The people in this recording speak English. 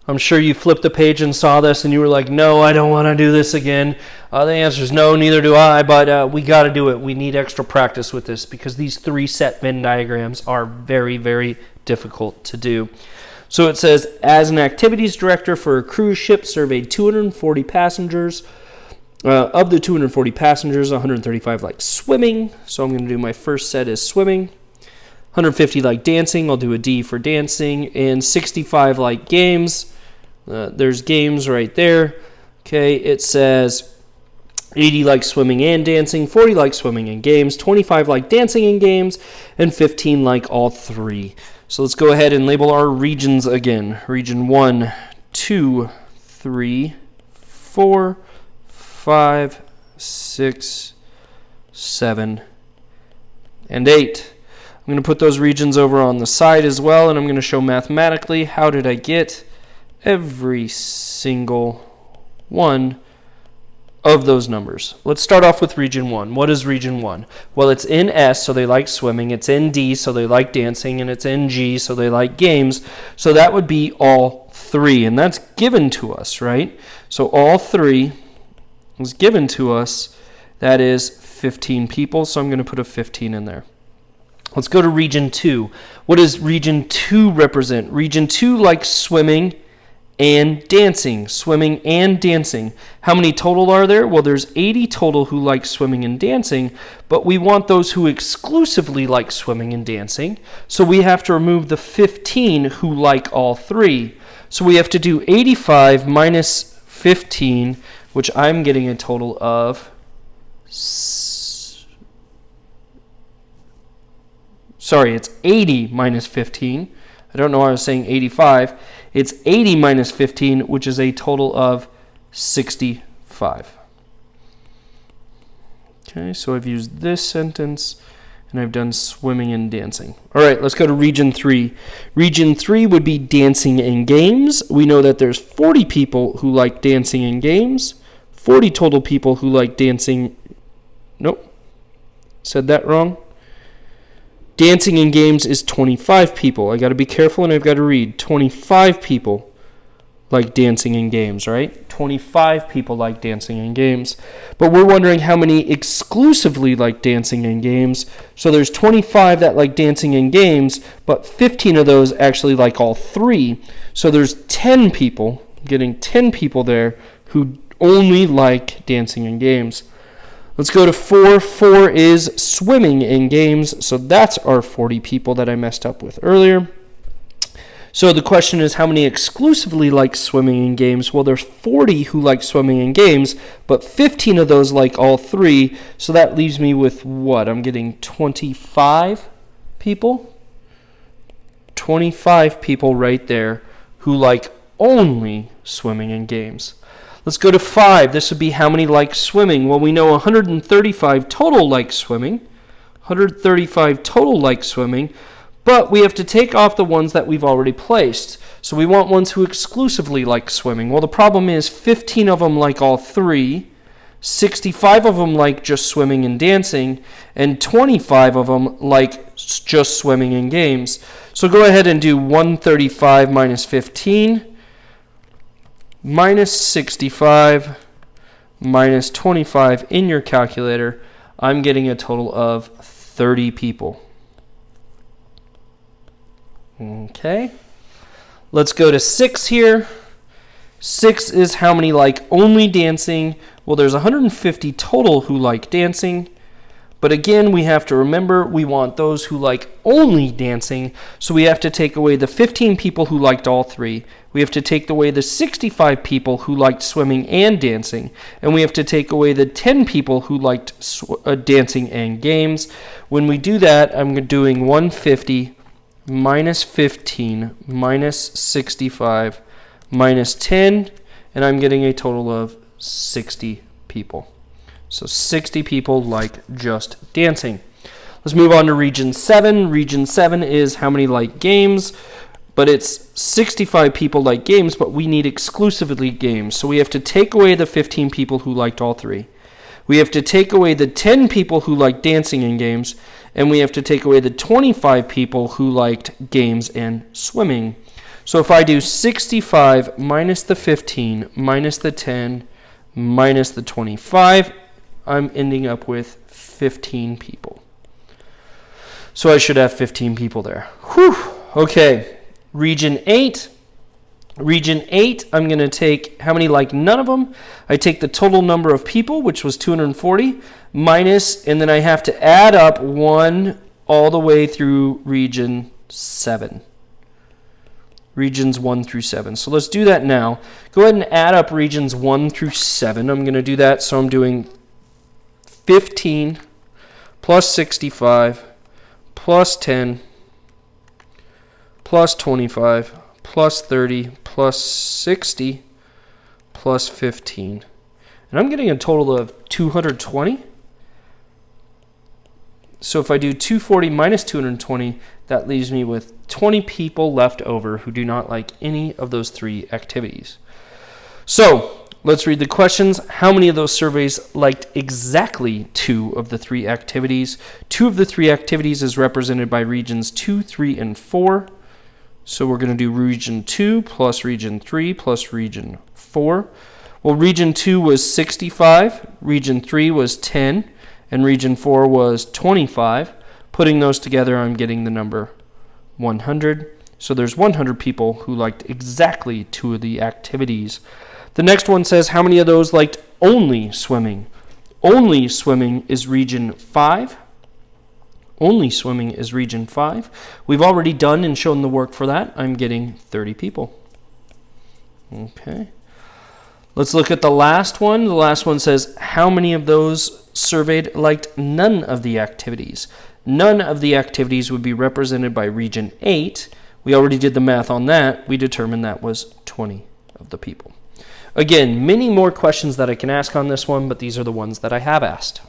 I'm sure you flipped the page and saw this and you were like, no, I don't want to do this again. The answer is no, neither do I, but we got to do it. We need extra practice with this because these 3 set Venn diagrams are very, very difficult to do. So it says, as an activities director for a cruise ship, surveyed 240 passengers. Of the 240 passengers, 135 like swimming. So I'm going to do my first set is swimming. 150 like dancing. I'll do a D for dancing. And 65 like games. There's games right there. Okay, it says 80 like swimming and dancing, 40 like swimming and games, 25 like dancing and games, and 15 like all 3. So let's go ahead and label our regions again. Region 1, 2, 3, 4, 5, 6, 7, and 8. I'm going to put those regions over on the side as well, and I'm going to show mathematically how did I get every single one of those numbers. Let's start off with region 1. What is region 1? Well, it's in S, so they like swimming. It's in D, so they like dancing. And it's in G, so they like games. So that would be all 3. And that's given to us, right? So all 3 is given to us. That is 15 people. So I'm going to put a 15 in there. Let's go to region 2. What does region 2 represent? Region 2 likes swimming and dancing. Swimming and dancing. How many total are there? Well, there's 80 total who like swimming and dancing, but we want those who exclusively like swimming and dancing. So we have to remove the 15 who like all 3. So we have to do 85 minus 15, which I'm getting a total of... Sorry, it's 80 minus 15. I don't know why I was saying 85. It's 80 minus 15, which is a total of 65. Okay, so I've used this sentence, and I've done swimming and dancing. All right, let's go to region 3. Region 3 would be dancing and games. We know that there's 40 people who like dancing and games. 40 total people who like dancing. Nope, said that wrong. Dancing and games is 25 people. I got to be careful and I've got to read. 25 people like dancing and games, right? 25 people like dancing and games. But we're wondering how many exclusively like dancing and games. So there's 25 that like dancing and games, but 15 of those actually like all 3. So there's 10 people, getting 10 people there who only like dancing and games. Let's go to 4. 4 is swimming in games, so that's our 40 people that I messed up with earlier. So the question is, how many exclusively like swimming in games? Well, there's 40 who like swimming in games, but 15 of those like all 3, so that leaves me with what? I'm getting 25 people? 25 people right there who like only swimming in games. Let's go to 5. This would be how many like swimming. Well, we know 135 total like swimming. 135 total like swimming. But we have to take off the ones that we've already placed. So we want ones who exclusively like swimming. Well, the problem is 15 of them like all 3. 65 of them like just swimming and dancing. And 25 of them like just swimming and games. So go ahead and do 135 minus 15. Minus 65 minus 25 in your calculator, I'm getting a total of 30 people. Okay. Let's go to 6 here. 6 is how many like only dancing. Well, there's 150 total who like dancing. But again, we have to remember we want those who like only dancing, so we have to take away the 15 people who liked all 3. We have to take away the 65 people who liked swimming and dancing, and we have to take away the 10 people who liked dancing and games. When we do that, I'm doing 150 minus 15 minus 65 minus 10, and I'm getting a total of 60 people. So 60 people like just dancing. Let's move on to region 7. Region 7 is how many like games, but it's 65 people like games, but we need exclusively games. So we have to take away the 15 people who liked all 3. We have to take away the 10 people who liked dancing and games, and we have to take away the 25 people who liked games and swimming. So if I do 65 minus the 15 minus the 10 minus the 25, I'm ending up with 15 people. So I should have 15 people there. Whew. Okay, region 8. Region 8, I'm going to take, how many like none of them? I take the total number of people, which was 240, minus, and then I have to add up 1 all the way through region 7. Regions 1 through 7. So let's do that now. Go ahead and add up regions 1 through 7. I'm going to do that, so I'm doing 15 plus 65 plus 10 plus 25 plus 30 plus 60 plus 15. And I'm getting a total of 220. So if I do 240 minus 220, that leaves me with 20 people left over who do not like any of those 3 activities. So let's read the questions. How many of those surveys liked exactly 2 of the 3 activities? 2 of the 3 activities is represented by regions 2, 3, and 4. So we're going to do region 2 plus region 3 plus region 4. Well, region 2 was 65, region 3 was 10, and region 4 was 25. Putting those together, I'm getting the number 100. So there's 100 people who liked exactly 2 of the activities. The next one says, how many of those liked only swimming? Only swimming is region 5. Only swimming is region 5. We've already done and shown the work for that. I'm getting 30 people. Okay. Let's look at the last one. The last one says, how many of those surveyed liked none of the activities? None of the activities would be represented by region 8. We already did the math on that. We determined that was 20 of the people. Again, many more questions that I can ask on this one, but these are the ones that I have asked.